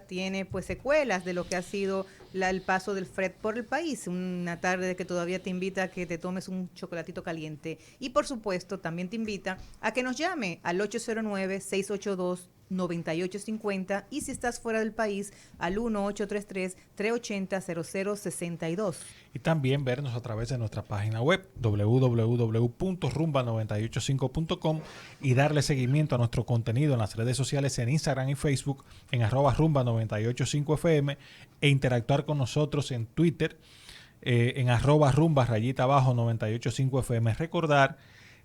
tiene pues secuelas de lo que ha sido el paso del fret por el país, una tarde que todavía te invita a que te tomes un chocolatito caliente y por supuesto también te invita a que nos llame al 809-682-9850 y si estás fuera del país al 1833-380-0062. Y también vernos a través de nuestra página web www.rumba985.com y darle seguimiento a nuestro contenido en las redes sociales en Instagram y Facebook en @rumba985fm e interactuar con nosotros en Twitter en @rumba_985fm. Recordar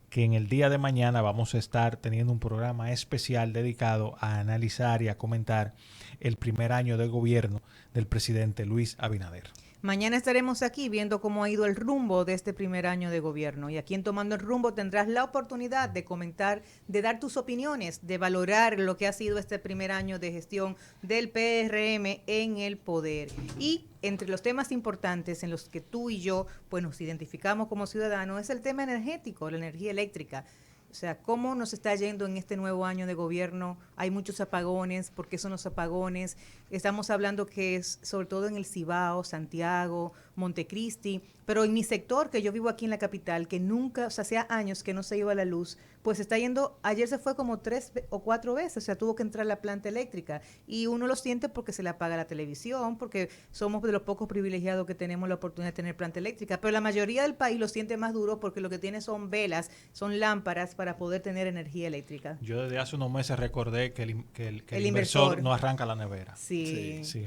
que en el día de mañana vamos a estar teniendo un programa especial dedicado a analizar y a comentar el primer año de gobierno del presidente Luis Abinader. Mañana estaremos aquí viendo cómo ha ido el rumbo de este primer año de gobierno. Y aquí en Tomando el Rumbo tendrás la oportunidad de comentar, de dar tus opiniones, de valorar lo que ha sido este primer año de gestión del PRM en el poder. Y entre los temas importantes en los que tú y yo pues, nos identificamos como ciudadanos es el tema energético, la energía eléctrica. O sea, ¿cómo nos está yendo en este nuevo año de gobierno? Hay muchos apagones. ¿Por qué son los apagones? Estamos hablando que es sobre todo en el Cibao, Santiago, Montecristi, pero en mi sector, que yo vivo aquí en la capital, que nunca, o sea, hacía años que no se iba la luz, pues está yendo, ayer se fue como 3 o 4 veces, o sea, tuvo que entrar la planta eléctrica y uno lo siente porque se le apaga la televisión, porque somos de los pocos privilegiados que tenemos la oportunidad de tener planta eléctrica, pero la mayoría del país lo siente más duro porque lo que tiene son velas, son lámparas para poder tener energía eléctrica. Yo desde hace unos meses recordé que el inversor no arranca la nevera. Sí. Sí.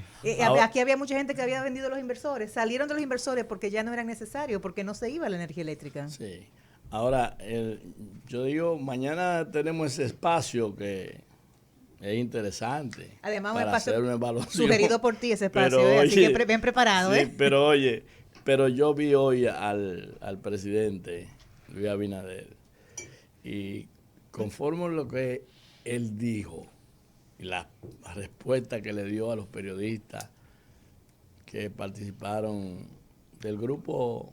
Aquí había mucha gente que había vendido los inversores, salieron de los inversores porque ya no eran necesarios, porque no se iba la energía eléctrica. Sí. Ahora, yo digo, mañana tenemos ese espacio que es interesante. Además, un para espacio hacer una evaluación. sugerido por ti ese espacio, Pero, así que oye, bien preparado, sí, ¿eh? pero oye, pero yo vi hoy al presidente Luis Abinader y conforme a lo que él dijo y la respuesta que le dio a los periodistas que participaron del grupo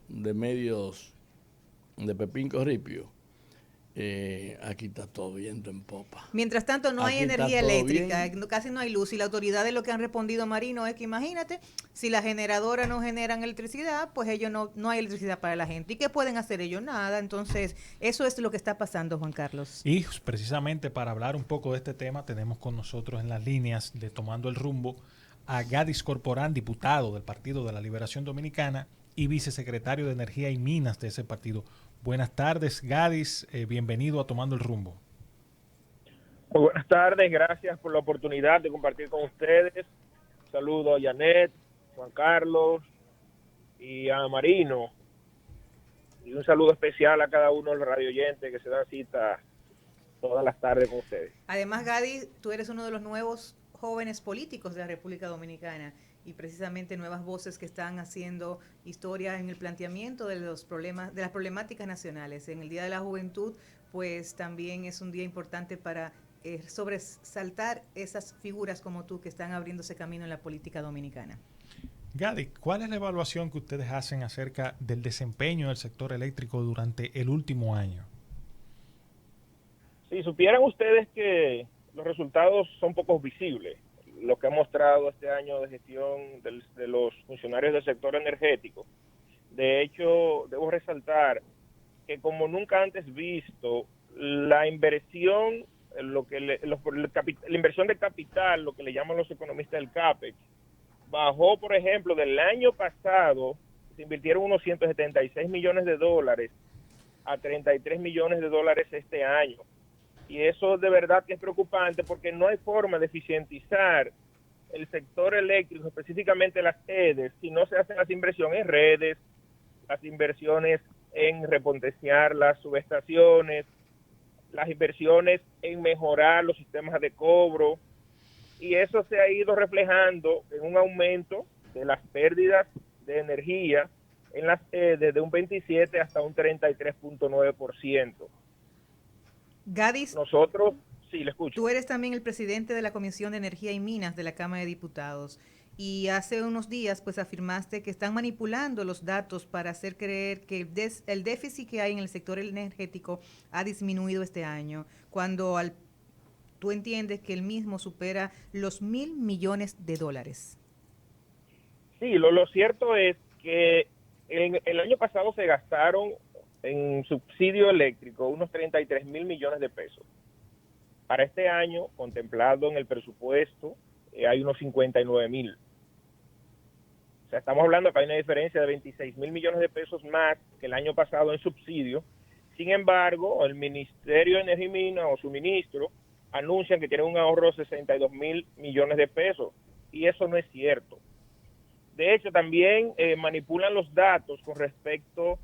de medios de Pepín Corripio, aquí está todo viento en popa. Mientras tanto, no hay Aquí está energía todo eléctrica, bien. casi no hay luz. Y las autoridades lo que han respondido, Marino, es que imagínate, si las generadoras no generan electricidad, pues ellos no hay electricidad para la gente. ¿Y qué pueden hacer ellos? Nada. Entonces, eso es lo que está pasando, Juan Carlos. Y precisamente para hablar un poco de este tema, tenemos con nosotros en las líneas de Tomando el Rumbo a Gadis Corporán, diputado del Partido de la Liberación Dominicana y vicesecretario de Energía y Minas de ese partido. Buenas tardes, Gadis. Bienvenido a Tomando el Rumbo. Muy buenas tardes, gracias por la oportunidad de compartir con ustedes. Saludo a Janet, Juan Carlos y a Marino. Y un saludo especial a cada uno de los radioyentes que se dan cita todas las tardes con ustedes. Además, Gadis, tú eres uno de los nuevos jóvenes políticos de la República Dominicana y precisamente nuevas voces que están haciendo historia en el planteamiento de los problemas, de las problemáticas nacionales. En el Día de la Juventud, pues también es un día importante para sobresaltar esas figuras como tú que están abriéndose camino en la política dominicana. Gadi, ¿cuál es la evaluación que ustedes hacen acerca del desempeño del sector eléctrico durante el último año? Si supieran ustedes que los resultados son pocos visibles, lo que ha mostrado este año de gestión de los funcionarios del sector energético. De hecho, debo resaltar que como nunca antes visto, la inversión, la inversión de capital, lo que le llaman los economistas el CAPEX, bajó, por ejemplo, del año pasado, se invirtieron unos 176 millones de dólares a 33 millones de dólares este año. Y eso de verdad que es preocupante porque no hay forma de eficientizar el sector eléctrico, específicamente las EDES, si no se hacen las inversiones en redes, las inversiones en repotenciar las subestaciones, las inversiones en mejorar los sistemas de cobro, y eso se ha ido reflejando en un aumento de las pérdidas de energía en las EDES de un 27 hasta un 33.9%. Gadis, Nosotros, sí, le escucho. tú eres también el presidente de la Comisión de Energía y Minas de la Cámara de Diputados y hace unos días pues afirmaste que están manipulando los datos para hacer creer que el déficit que hay en el sector energético ha disminuido este año, cuando tú entiendes que el mismo supera los $1.000 millones. Sí, lo cierto es que el año pasado se gastaron en subsidio eléctrico unos 33 mil millones de pesos. Para este año, contemplado en el presupuesto, hay unos 59 mil. O sea, estamos hablando que hay una diferencia de 26 mil millones de pesos más que el año pasado en subsidio. Sin embargo, el Ministerio de Energía y Minas o su ministro anuncian que tienen un ahorro de 62 mil millones de pesos. Y eso no es cierto. De hecho, también manipulan los datos con respecto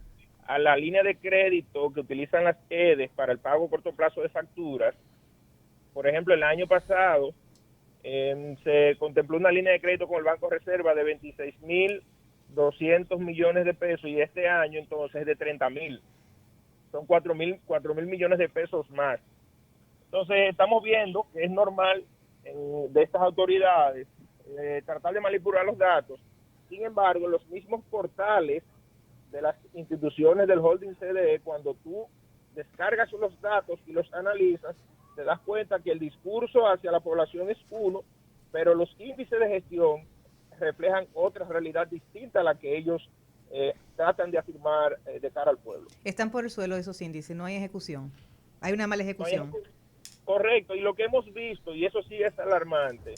a la línea de crédito que utilizan las EDES para el pago a corto plazo de facturas. Por ejemplo, el año pasado se contempló una línea de crédito con el Banco Reserva de 26.200 millones de pesos y este año entonces es de 30.000. Son 4.000 millones de pesos más. Entonces estamos viendo que es normal de estas autoridades tratar de manipular los datos. Sin embargo, los mismos portales de las instituciones del holding CDE, cuando tú descargas los datos y los analizas, te das cuenta que el discurso hacia la población es uno, pero los índices de gestión reflejan otra realidad distinta a la que ellos tratan de afirmar de cara al pueblo. Están por el suelo esos índices, no hay ejecución. Hay una mala ejecución. Correcto, y lo que hemos visto, y eso sí es alarmante,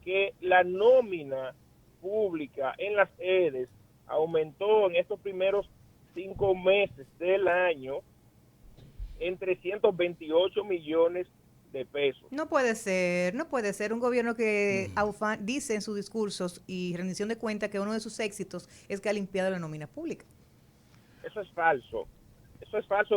que la nómina pública en las EDES aumentó en estos primeros 5 meses del año en 328 millones de pesos. No puede ser un gobierno que dice en sus discursos y rendición de cuentas que uno de sus éxitos es que ha limpiado la nómina pública. Eso es falso.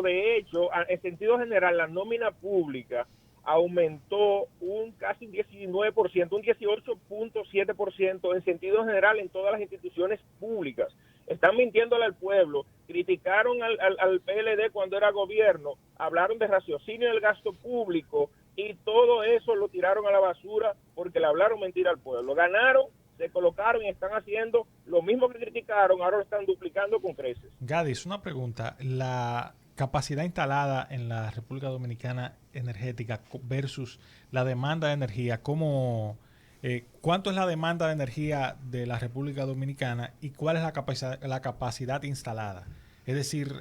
De hecho, en sentido general, la nómina pública aumentó un casi 19%, un 18.7% en sentido general en todas las instituciones públicas. Están mintiéndole al pueblo, criticaron al PLD cuando era gobierno, hablaron de raciocinio del gasto público y todo eso lo tiraron a la basura porque le hablaron mentira al pueblo. Ganaron, se colocaron y están haciendo lo mismo que criticaron, ahora lo están duplicando con creces. Gadis, una pregunta. La capacidad instalada en la República Dominicana energética versus la demanda de energía, ¿cuánto es la demanda de energía de la República Dominicana y cuál es la capacidad instalada? Es decir,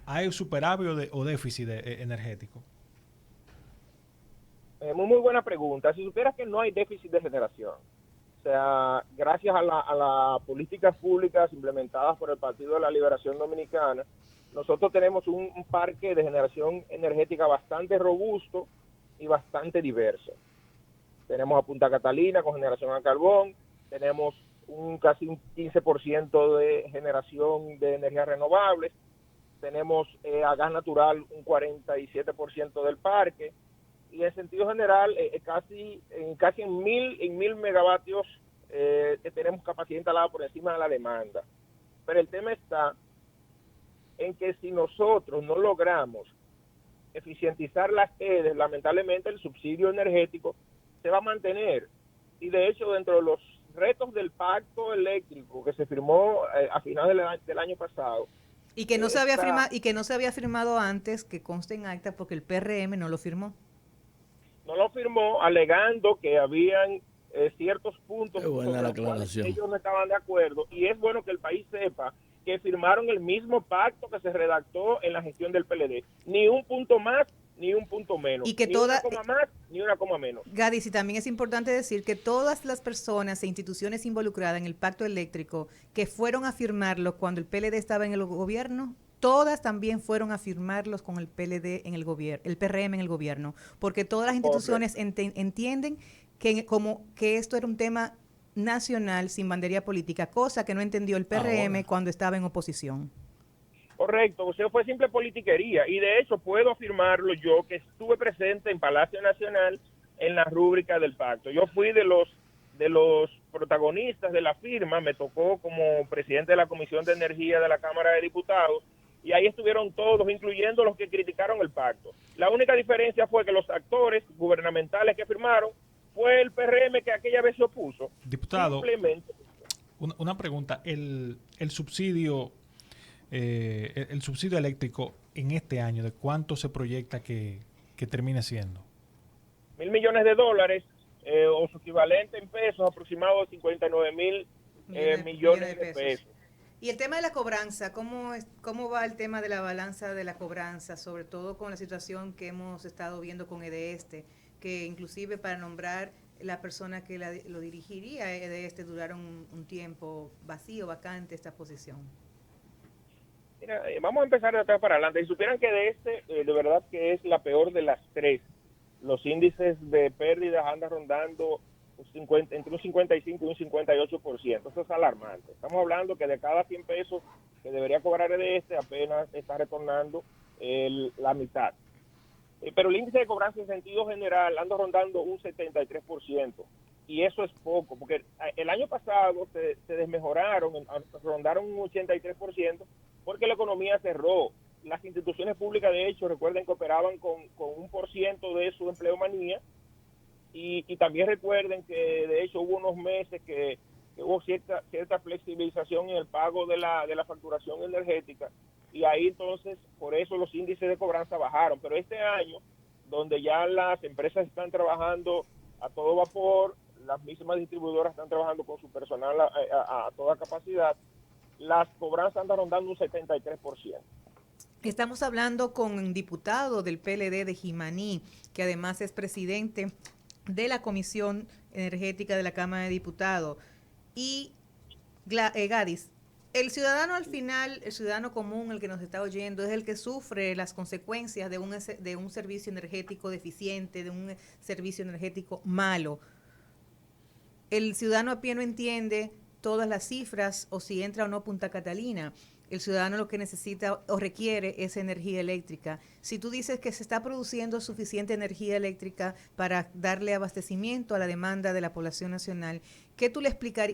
¿hay superávit o déficit energético? Muy buena pregunta. Si supieras que no hay déficit de generación, o sea, gracias a las políticas públicas implementadas por el Partido de la Liberación Dominicana, nosotros tenemos un parque de generación energética bastante robusto y bastante diverso. Tenemos a Punta Catalina con generación a carbón, tenemos casi un 15% de generación de energías renovables, tenemos a gas natural un 47% del parque, y en sentido general casi en mil megavatios tenemos capacidad instalada por encima de la demanda. Pero el tema está en que si nosotros no logramos eficientizar las EDES, lamentablemente el subsidio energético se va a mantener. Y de hecho, dentro de los retos del pacto eléctrico que se firmó a finales del año pasado, y que no se había firmado antes, que conste en acta, porque el PRM no lo firmó. no lo firmó alegando que habían ciertos puntos sobre los cuales ellos no estaban de acuerdo, y es bueno que el país sepa que firmaron el mismo pacto que se redactó en la gestión del PLD, ni un punto más ni un punto menos, y que ni toda, una coma más ni una coma menos. Gadis, y también es importante decir que todas las personas e instituciones involucradas en el pacto eléctrico que fueron a firmarlo cuando el PLD estaba en el gobierno, todas también fueron a firmarlos con el PLD en el gobierno, el PRM en el gobierno, porque todas las instituciones entienden que esto era un tema nacional sin bandería política, cosa que no entendió el PRM cuando estaba en oposición. Correcto, o sea, fue simple politiquería, y de hecho puedo afirmarlo yo, que estuve presente en Palacio Nacional en la rúbrica del pacto. Yo fui de los protagonistas de la firma, me tocó como presidente de la Comisión de Energía de la Cámara de Diputados, y ahí estuvieron todos, incluyendo los que criticaron el pacto. La única diferencia fue que los actores gubernamentales que firmaron fue el PRM, que aquella vez se opuso. Diputado, una pregunta, el subsidio eléctrico en este año, ¿de cuánto se proyecta que termine siendo? $1,000 millones o su equivalente en pesos aproximado a 59,000 millones de pesos. Y el tema de la cobranza, ¿cómo va el tema de la balanza de la cobranza, sobre todo con la situación que hemos estado viendo con EDESTE, que inclusive para nombrar la persona que lo dirigiría, EDESTE duraron un tiempo vacante esta posición? Mira, vamos a empezar de atrás para adelante. Si supieran que EDESTE de verdad que es la peor de las tres, los índices de pérdidas andan rondando entre un 55 y un 58%. Eso es alarmante. Estamos hablando que de cada 100 pesos que debería cobrar EDESTE apenas está retornando la mitad. Pero el índice de cobranza en sentido general anda rondando un 73%. Y eso es poco, porque el año pasado se desmejoraron, rondaron un 83%, porque la economía cerró. Las instituciones públicas, de hecho, recuerden que operaban con 1% de su empleomanía. Y también recuerden que de hecho hubo unos meses que hubo cierta flexibilización en el pago de la facturación energética, y ahí entonces por eso los índices de cobranza bajaron. Pero este año, donde ya las empresas están trabajando a todo vapor, las mismas distribuidoras están trabajando con su personal a toda capacidad, las cobranzas andan rondando un 73%. Estamos hablando con un diputado del PLD de Jimaní, que además es presidente de la Comisión Energética de la Cámara de Diputados. Y Gadis, el ciudadano al final, el ciudadano común, el que nos está oyendo, es el que sufre las consecuencias de un servicio energético deficiente, de un servicio energético malo. El ciudadano a pie no entiende todas las cifras o si entra o no Punta Catalina. El ciudadano lo que necesita o requiere es energía eléctrica. Si tú dices que se está produciendo suficiente energía eléctrica para darle abastecimiento a la demanda de la población nacional,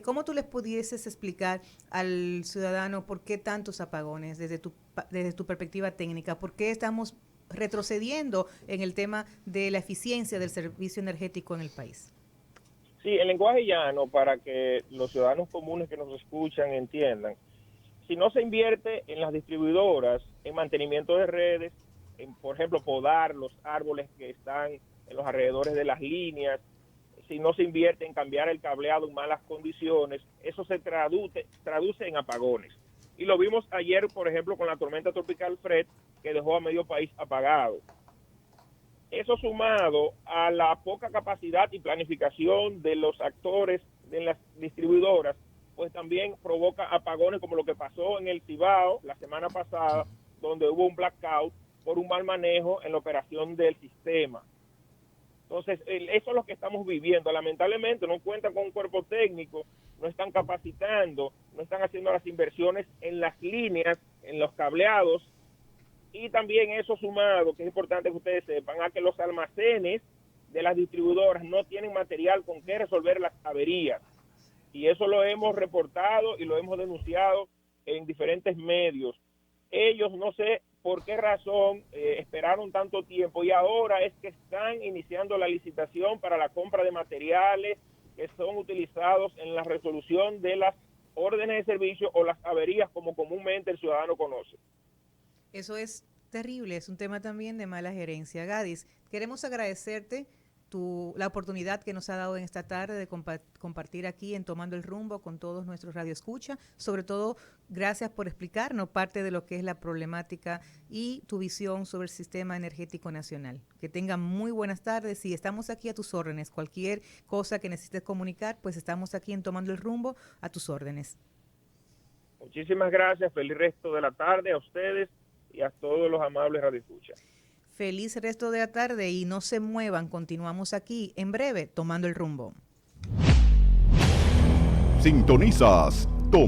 ¿cómo tú les pudieses explicar al ciudadano por qué tantos apagones desde tu perspectiva técnica? ¿Por qué estamos retrocediendo en el tema de la eficiencia del servicio energético en el país? Sí, el lenguaje llano, para que los ciudadanos comunes que nos escuchan entiendan. Si no se invierte en las distribuidoras, en mantenimiento de redes, en, por ejemplo, podar los árboles que están en los alrededores de las líneas, si no se invierte en cambiar el cableado en malas condiciones, eso se traduce en apagones. Y lo vimos ayer, por ejemplo, con la tormenta tropical Fred, que dejó a medio país apagado. Eso sumado a la poca capacidad y planificación de los actores de las distribuidoras, pues también provoca apagones como lo que pasó en el Cibao la semana pasada, donde hubo un blackout por un mal manejo en la operación del sistema. Entonces, eso es lo que estamos viviendo. Lamentablemente no cuentan con un cuerpo técnico, no están capacitando, no están haciendo las inversiones en las líneas, en los cableados, y también eso sumado, que es importante que ustedes sepan, a que los almacenes de las distribuidoras no tienen material con que resolver las averías. Y eso lo hemos reportado y lo hemos denunciado en diferentes medios. Ellos no sé por qué razón esperaron tanto tiempo y ahora es que están iniciando la licitación para la compra de materiales que son utilizados en la resolución de las órdenes de servicio o las averías como comúnmente el ciudadano conoce. Eso es terrible, es un tema también de mala gerencia. Gadis, queremos agradecerte la oportunidad que nos ha dado en esta tarde de compartir aquí en Tomando el Rumbo con todos nuestros radioescuchas. Sobre todo, gracias por explicarnos parte de lo que es la problemática y tu visión sobre el sistema energético nacional. Que tengan muy buenas tardes y estamos aquí a tus órdenes. Cualquier cosa que necesites comunicar, pues estamos aquí en Tomando el Rumbo a tus órdenes. Muchísimas gracias. Feliz resto de la tarde a ustedes y a todos los amables radioescuchas. Feliz resto de la tarde y no se muevan, continuamos aquí en breve Tomando el Rumbo. Sintonizas Tomando